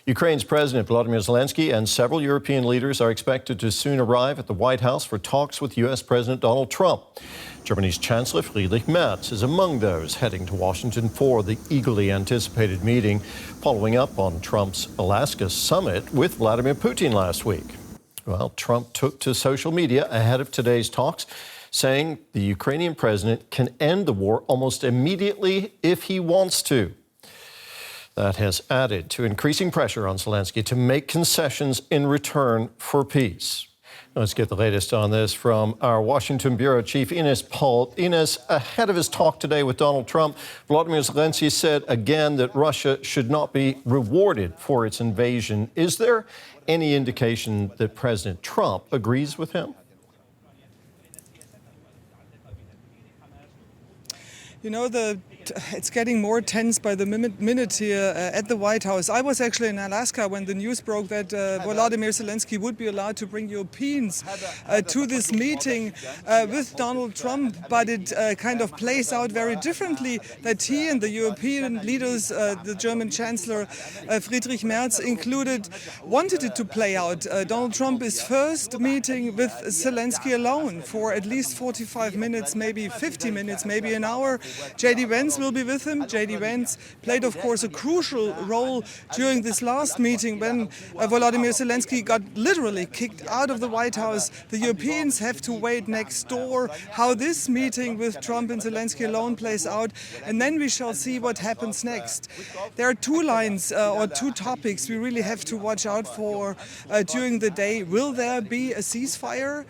Ukraine's President Volodymyr Zelenskyy and several European leaders are expected to soon arrive at the White House for talks with U.S. President Donald Trump. Germany's Chancellor Friedrich Merz is among those heading to Washington for the eagerly anticipated meeting, following up on Trump's Alaska summit with Vladimir Putin last week. Well, Trump took to social media ahead of today's talks, saying the Ukrainian president can end the war almost immediately if he wants to. That has added to increasing pressure on Zelenskyy to make concessions in return for peace. Let's get the latest on this from our Washington bureau chief, Ines Pohl. Ines, ahead of his talk today with Donald Trump, Volodymyr Zelenskyy said again that Russia should not be rewarded for its invasion. Is there any indication that President Trump agrees with him? You know, it's getting more tense by the minute here at the White House. I was actually in Alaska when the news broke that Volodymyr Zelenskyy would be allowed to bring Europeans to this meeting with Donald Trump, but it kind of plays out very differently that he and the European leaders, the German Chancellor Friedrich Merz included, wanted it to play out. Donald Trump is first meeting with Zelenskyy alone for at least 45 minutes, maybe 50 minutes, maybe an hour. J.D. Vance will be with him. J.D. Vance played, of course, a crucial role during this last meeting when Volodymyr Zelenskyy got literally kicked out of the White House. The Europeans have to wait next door how this meeting with Trump and Zelenskyy alone plays out, and then we shall see what happens next. There are two lines or two topics we really have to watch out for during the day. Will there be a ceasefire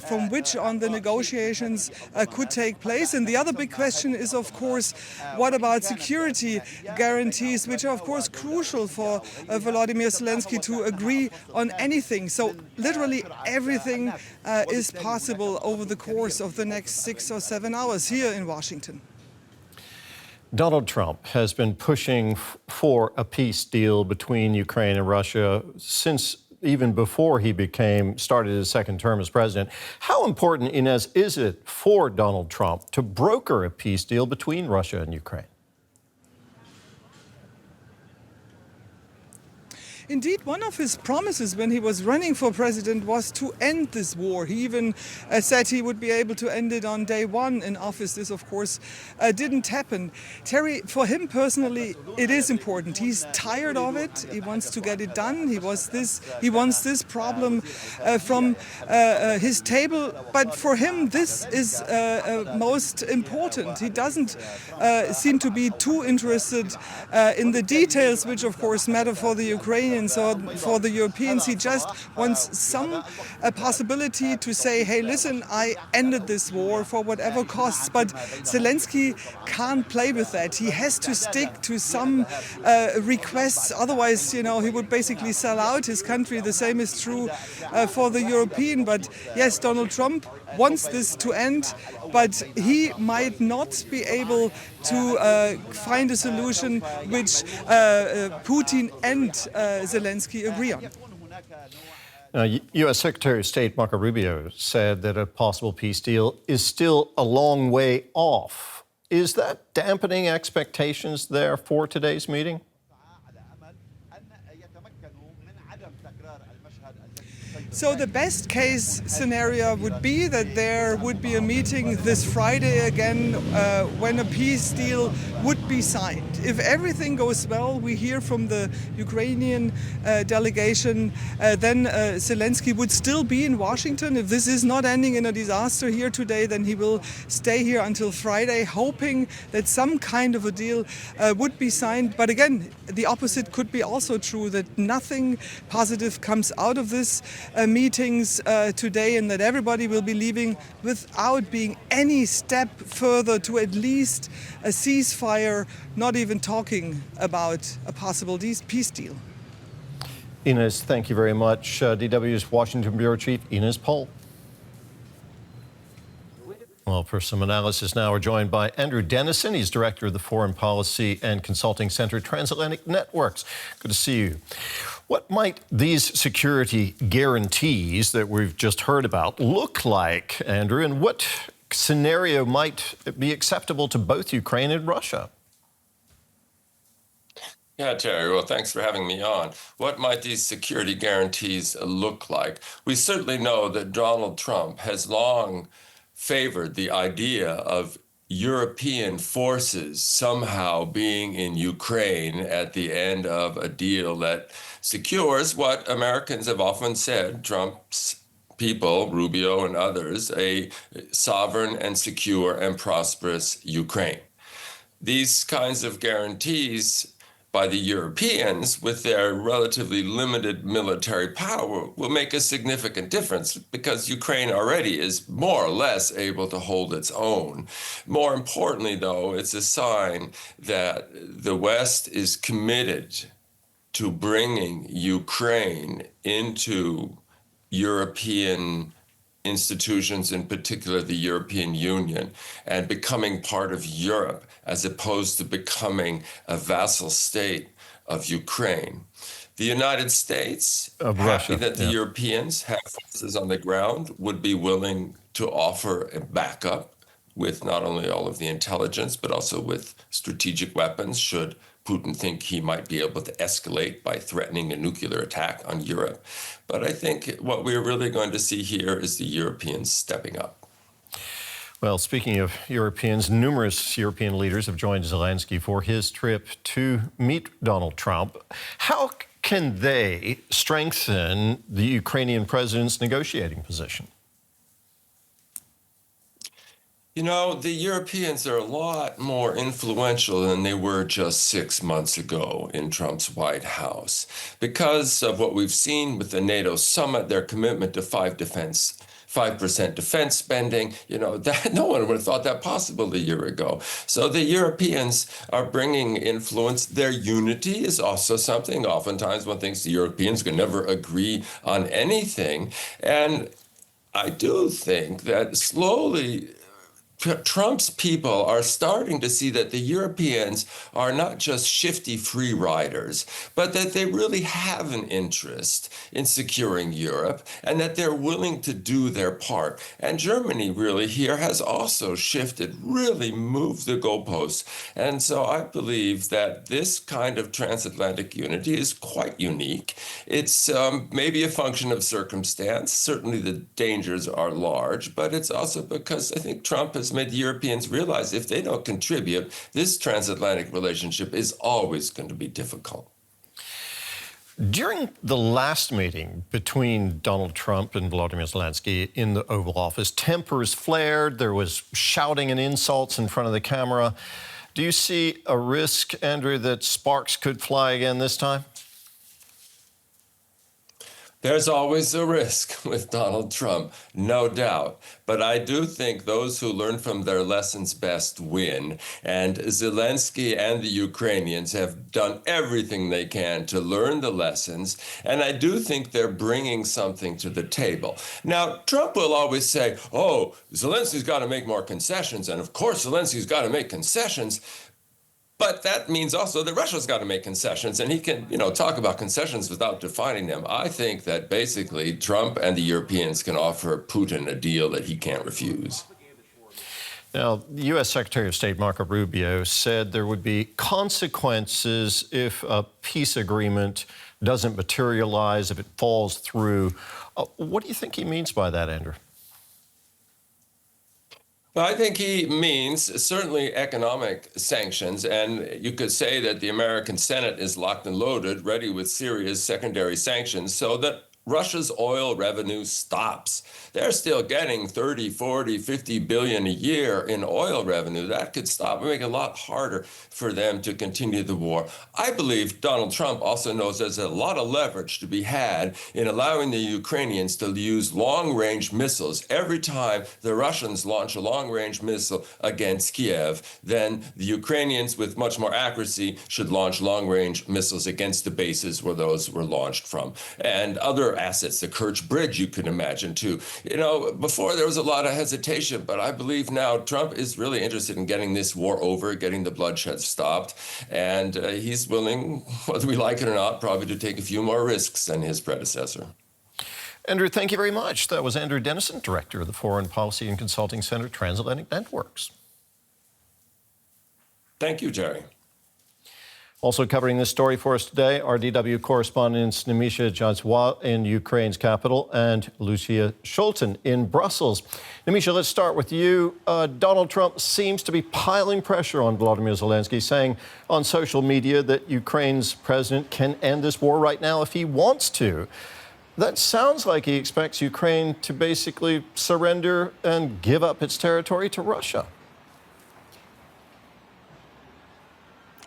from which on the negotiations could take place? And the other big question is, of course, what about security guarantees, which are, of course, crucial for Volodymyr Zelenskyy to agree on anything. So literally everything is possible over the course of the next 6 or 7 hours here in Washington. Donald Trump has been pushing for a peace deal between Ukraine and Russia since even before he started his second term as president. How important, Ines, is it for Donald Trump to broker a peace deal between Russia and Ukraine? Indeed, one of his promises when he was running for president was to end this war. He even said he would be able to end it on day one in office. This, of course, didn't happen. Terry, for him personally, it is important. He's tired of it. He wants to get it done. He wants this problem from his table. But for him, this is most important. He doesn't seem to be too interested in the details, which, of course, matter for the Ukrainians. So for the Europeans, he just wants some possibility to say, hey, listen, I ended this war for whatever costs. But Zelenskyy can't play with that. He has to stick to some requests. Otherwise, you know, he would basically sell out his country. The same is true for the European. But yes, Donald Trump wants this to end, but he might not be able to find a solution which Putin and Zelenskyy agree on. U.S. Secretary of State Marco Rubio said that a possible peace deal is still a long way off. Is that dampening expectations there for today's meeting? So the best case scenario would be that there would be a meeting this Friday again when a peace deal would be signed. If everything goes well, we hear from the Ukrainian delegation, then Zelenskyy would still be in Washington. If this is not ending in a disaster here today, then he will stay here until Friday, hoping that some kind of a deal would be signed. But again, the opposite could be also true, that nothing positive comes out of this meetings today, and that everybody will be leaving without being any step further to at least a ceasefire, not even talking about a possible peace deal. Ines, thank you very much. DW's Washington bureau chief, Ines Pohl. Well, for some analysis now, we're joined by Andrew Denison. He's director of the Foreign Policy and Consulting Center, Transatlantic Networks. Good to see you. What might these security guarantees that we've just heard about look like, Andrew, and what scenario might be acceptable to both Ukraine and Russia? Yeah, Terry, well, thanks for having me on. What might these security guarantees look like? We certainly know that Donald Trump has long favored the idea of European forces somehow being in Ukraine at the end of a deal that secures what Americans have often said Trump's people, Rubio and others, a sovereign and secure and prosperous Ukraine. These kinds of guarantees by the Europeans, with their relatively limited military power, will make a significant difference because Ukraine already is more or less able to hold its own. More importantly, though, it's a sign that the West is committed to bringing Ukraine into European institutions, in particular the European Union, and becoming part of Europe as opposed to becoming a vassal state of Ukraine. The United States, Of happy Russia, that the yeah. Europeans have forces on the ground, would be willing to offer a backup with not only all of the intelligence, but also with strategic weapons should Putin think he might be able to escalate by threatening a nuclear attack on Europe. But I think what we're really going to see here is the Europeans stepping up. Well, speaking of Europeans, numerous European leaders have joined Zelenskyy for his trip to meet Donald Trump. How can they strengthen the Ukrainian president's negotiating position? You know, the Europeans are a lot more influential than they were just 6 months ago in Trump's White House because of what we've seen with the NATO summit, their commitment to 5% defense spending. You know, that no one would have thought that possible a year ago. So the Europeans are bringing influence. Their unity is also something. Oftentimes one thinks the Europeans can never agree on anything. And I do think that slowly Trump's people are starting to see that the Europeans are not just shifty free riders, but that they really have an interest in securing Europe and that they're willing to do their part. And Germany really here has also shifted, really moved the goalposts. And so I believe that this kind of transatlantic unity is quite unique. It's maybe a function of circumstance. Certainly the dangers are large, but it's also because I think Trump has made the Europeans realize if they don't contribute, this transatlantic relationship is always going to be difficult. During the last meeting between Donald Trump and Volodymyr Zelenskyy in the Oval Office, tempers flared. There was shouting and insults in front of the camera. Do you see a risk, Andrew, that sparks could fly again this time? There's always a risk with Donald Trump, no doubt. But I do think those who learn from their lessons best win. And Zelenskyy and the Ukrainians have done everything they can to learn the lessons. And I do think they're bringing something to the table. Now, Trump will always say, oh, Zelensky's got to make more concessions. And of course, Zelensky's got to make concessions. But that means also that Russia's got to make concessions, and he can, talk about concessions without defining them. I think that basically Trump and the Europeans can offer Putin a deal that he can't refuse. Now, the U.S. Secretary of State Marco Rubio said there would be consequences if a peace agreement doesn't materialize, if it falls through. What do you think he means by that, Andrew? Well, I think he means certainly economic sanctions, and you could say that the American Senate is locked and loaded, ready with serious secondary sanctions, so that Russia's oil revenue stops. They're still getting 30, 40, 50 billion a year in oil revenue. That could stop and make it a lot harder for them to continue the war. I believe Donald Trump also knows there's a lot of leverage to be had in allowing the Ukrainians to use long-range missiles. Every time the Russians launch a long-range missile against Kiev, then the Ukrainians, with much more accuracy, should launch long-range missiles against the bases where those were launched from. And other assets, the Kerch Bridge, you can imagine, too. Before there was a lot of hesitation, but I believe now Trump is really interested in getting this war over, getting the bloodshed stopped, and he's willing, whether we like it or not, probably to take a few more risks than his predecessor. Andrew, thank you very much. That was Andrew Denison, Director of the Foreign Policy and Consulting Center, Transatlantic Networks. Thank you, Jerry. Also covering this story for us today are DW correspondents Nimisha Jaiswal in Ukraine's capital and Lucia Schulten in Brussels. Nimisha, let's start with you. Donald Trump seems to be piling pressure on Volodymyr Zelenskyy, saying on social media that Ukraine's president can end this war right now if he wants to. That sounds like he expects Ukraine to basically surrender and give up its territory to Russia.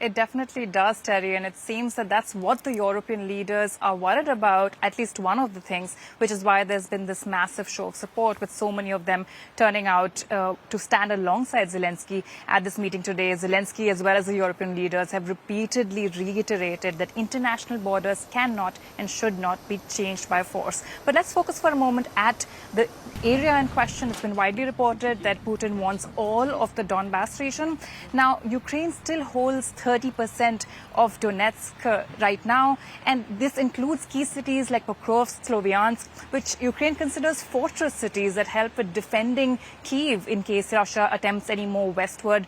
It definitely does, Terry, and it seems that that's what the European leaders are worried about, at least one of the things, which is why there's been this massive show of support, with so many of them turning out to stand alongside Zelenskyy at this meeting today. Zelenskyy, as well as the European leaders, have repeatedly reiterated that international borders cannot and should not be changed by force. But let's focus for a moment at the area in question. It's been widely reported that Putin wants all of the Donbas region. Now, Ukraine still holds 30% of Donetsk right now, and this includes key cities like Pokrovsk, Sloviansk, which Ukraine considers fortress cities that help with defending Kyiv in case Russia attempts any more westward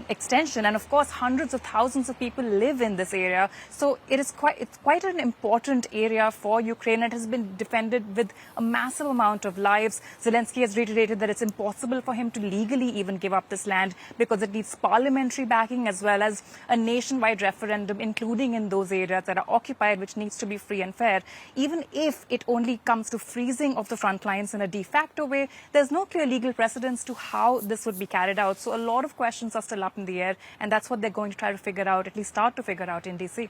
extension. And of course, hundreds of thousands of people live in this area, so it's quite an important area for Ukraine. It has been defended with a massive amount of lives. Zelenskyy has reiterated that it's impossible for him to legally even give up this land because it needs parliamentary backing as well as a nationwide referendum, including in those areas that are occupied, which needs to be free and fair. Even if it only comes to freezing of the front lines in a de facto way, there's no clear legal precedence to how this would be carried out. So a lot of questions are still up in the air, and that's what they're going to try to figure out, at least start to figure out in D.C.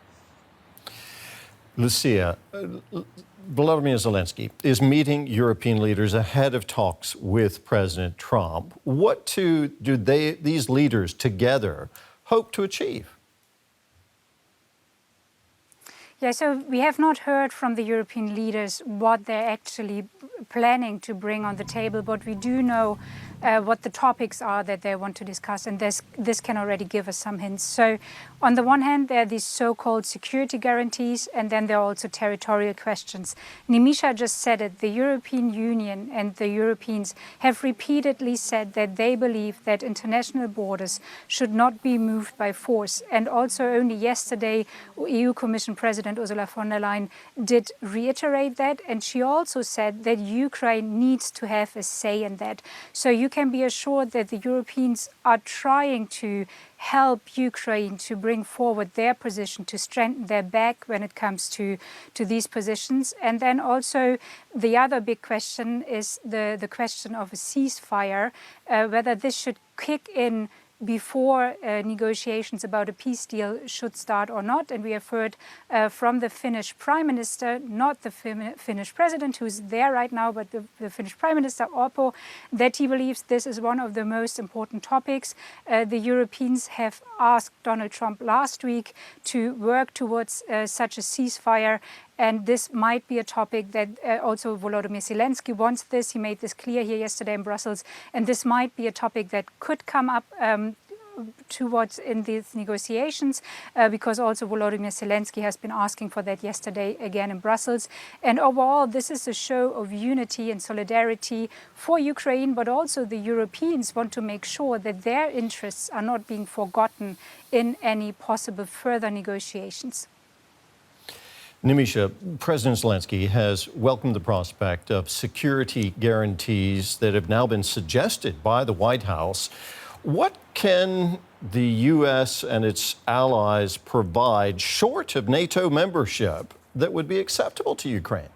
Lucia, Volodymyr Zelenskyy is meeting European leaders ahead of talks with President Trump. What do these leaders together hope to achieve? Yeah, so we have not heard from the European leaders what they're actually planning to bring on the table, but we do know what the topics are that they want to discuss, and this can already give us some hints. So on the one hand, there are these so-called security guarantees, and then there are also territorial questions. Nimisha just said it, the European Union and the Europeans have repeatedly said that they believe that international borders should not be moved by force. And also only yesterday, EU Commission President Ursula von der Leyen did reiterate that, and she also said that Ukraine needs to have a say in that. So you can be assured that the Europeans are trying to help Ukraine to bring forward their position, to strengthen their back when it comes to these positions. And then also the other big question is the question of a ceasefire, whether this should kick in before negotiations about a peace deal should start or not. And we have heard from the Finnish Prime Minister, not the Finnish President who's there right now, but the Finnish Prime Minister Orpo, that he believes this is one of the most important topics. The Europeans have asked Donald Trump last week to work towards such a ceasefire. And this might be a topic that also Volodymyr Zelenskyy wants this. He made this clear here yesterday in Brussels. And this might be a topic that could come up towards in these negotiations, because also Volodymyr Zelenskyy has been asking for that yesterday again in Brussels. And overall, this is a show of unity and solidarity for Ukraine, but also the Europeans want to make sure that their interests are not being forgotten in any possible further negotiations. Nimisha, President Zelenskyy has welcomed the prospect of security guarantees that have now been suggested by the White House. What can the U.S. and its allies provide short of NATO membership that would be acceptable to Ukraine?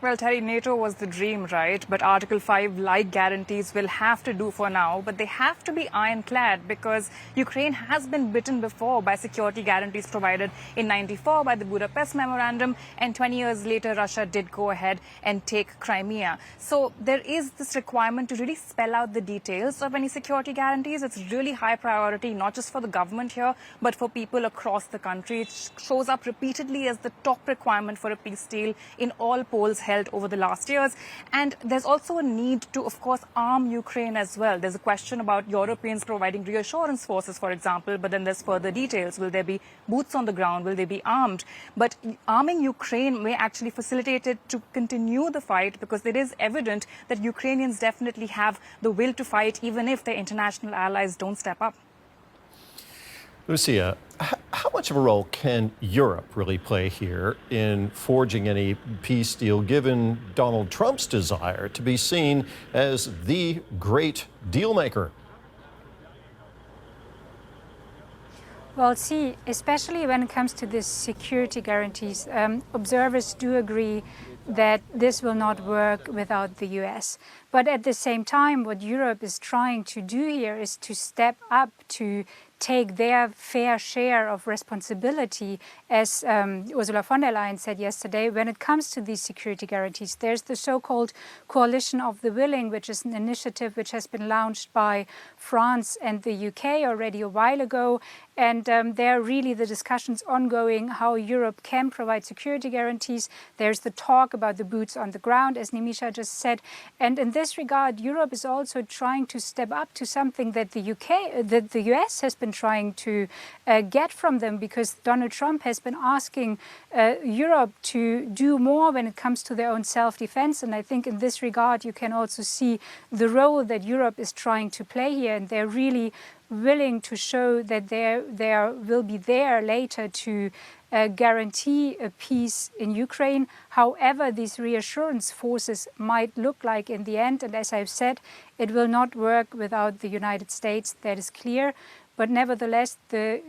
Well, Terry, NATO was the dream, right? But Article 5-like guarantees will have to do for now, but they have to be ironclad because Ukraine has been bitten before by security guarantees provided in '94 by the Budapest Memorandum, and 20 years later, Russia did go ahead and take Crimea. So there is this requirement to really spell out the details of any security guarantees. It's really high priority, not just for the government here, but for people across the country. It shows up repeatedly as the top requirement for a peace deal in all polls held over the last years. And there's also a need to, of course, arm Ukraine as well. There's a question about Europeans providing reassurance forces, for example, but then there's further details. Will there be boots on the ground? Will they be armed? But arming Ukraine may actually facilitate it to continue the fight, because it is evident that Ukrainians definitely have the will to fight, even if their international allies don't step up. Lucia, how much of a role can Europe really play here in forging any peace deal, given Donald Trump's desire to be seen as the great deal maker? Well, see, especially when it comes to the security guarantees, observers do agree that this will not work without the US. But at the same time, what Europe is trying to do here is to step up to take their fair share of responsibility. As Ursula von der Leyen said yesterday, when it comes to these security guarantees, there's the so-called Coalition of the Willing, which is an initiative which has been launched by France and the UK already a while ago. And there are really the discussions ongoing how Europe can provide security guarantees. There's the talk about the boots on the ground, as Nimisha just said. And in this regard, Europe is also trying to step up to something that the US has been trying to get from them, because Donald Trump has been asking Europe to do more when it comes to their own self-defense. And I think in this regard, you can also see the role that Europe is trying to play here. And they're really willing to show that they will be there later to guarantee a peace in Ukraine, however these reassurance forces might look like in the end. And as I've said, it will not work without the United States, that is clear. But nevertheless,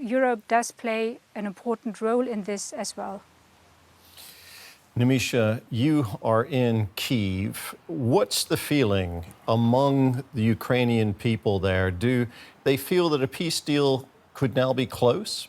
Europe does play an important role in this as well. Nimisha, you are in Kyiv. What's the feeling among the Ukrainian people there? Do they feel that a peace deal could now be close?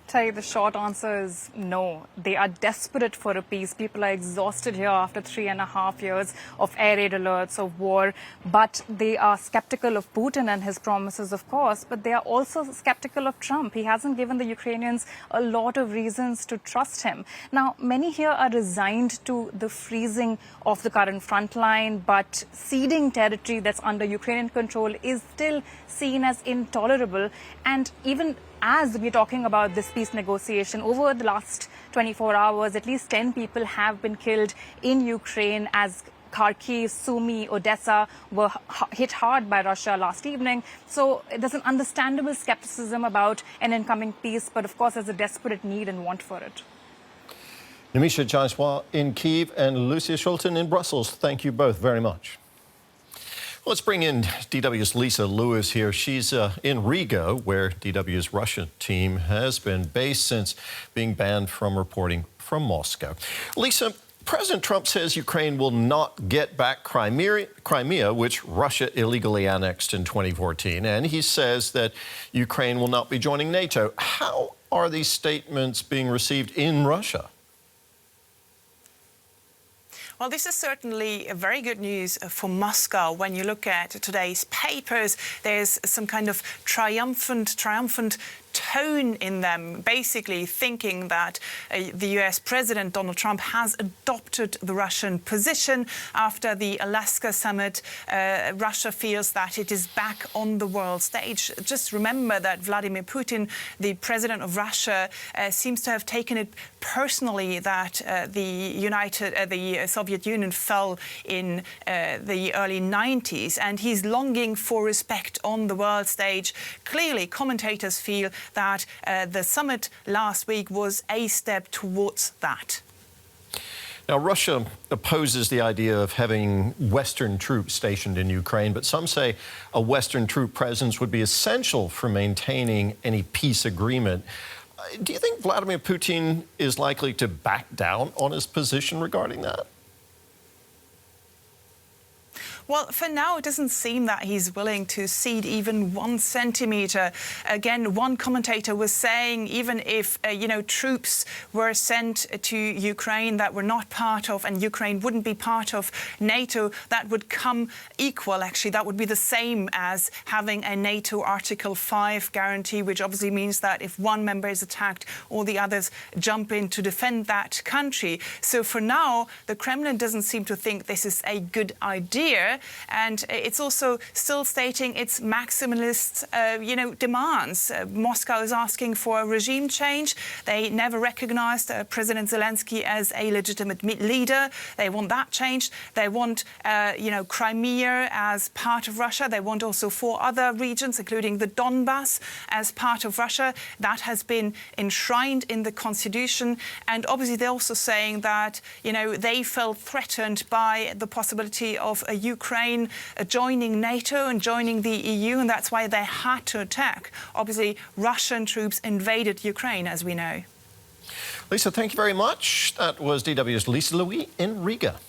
Tell you the short answer is no. They are desperate for a peace. People are exhausted here after 3.5 years of air raid alerts, of war. But they are skeptical of Putin and his promises, of course. But they are also skeptical of Trump. He hasn't given the Ukrainians a lot of reasons to trust him. Now, many here are resigned to the freezing of the current front line, but ceding territory that's under Ukrainian control is still seen as intolerable. And even as we're talking about this peace negotiation, over the last 24 hours, at least 10 people have been killed in Ukraine as Kharkiv, Sumy, Odessa were hit hard by Russia last evening. So there's an understandable skepticism about an incoming peace, but of course there's a desperate need and want for it. Nimisha Jaiswal in Kyiv and Lucia Schulten in Brussels. Thank you both very much. Let's bring in DW's Lisa Lewis here. She's in Riga, where DW's Russian team has been based since being banned from reporting from Moscow. Lisa, President Trump says Ukraine will not get back Crimea, which Russia illegally annexed in 2014. And he says that Ukraine will not be joining NATO. How are these statements being received in Russia? Well, this is certainly very good news for Moscow. When you look at today's papers, there's some kind of triumphant tone in them, basically thinking that the US President Donald Trump has adopted the Russian position after the Alaska summit. Russia feels that it is back on the world stage. Just remember that Vladimir Putin, the president of Russia, seems to have taken it personally that the Soviet Union fell in the early 90s, and he's longing for respect on the world stage. Clearly, commentators feel that the summit last week was a step towards that. Now, Russia opposes the idea of having Western troops stationed in Ukraine, but some say a Western troop presence would be essential for maintaining any peace agreement. Do you think Vladimir Putin is likely to back down on his position regarding that? Well, for now, it doesn't seem that he's willing to cede even 1 centimetre. Again, one commentator was saying even if, troops were sent to Ukraine that were not part of, and Ukraine wouldn't be part of NATO, that would come equal. Actually, that would be the same as having a NATO Article 5 guarantee, which obviously means that if one member is attacked, all the others jump in to defend that country. So for now, the Kremlin doesn't seem to think this is a good idea. and it's also still stating its maximalist, demands. Moscow is asking for a regime change. They never recognized President Zelenskyy as a legitimate leader. They want that changed. They want, Crimea as part of Russia. They want also 4 other regions, including the Donbass, as part of Russia. That has been enshrined in the constitution. And obviously, they're also saying that, they felt threatened by the possibility of Ukraine joining NATO and joining the EU, and that's why they had to attack. Obviously, Russian troops invaded Ukraine, as we know. Lisa, thank you very much. That was DW's Lisa Louis in Riga.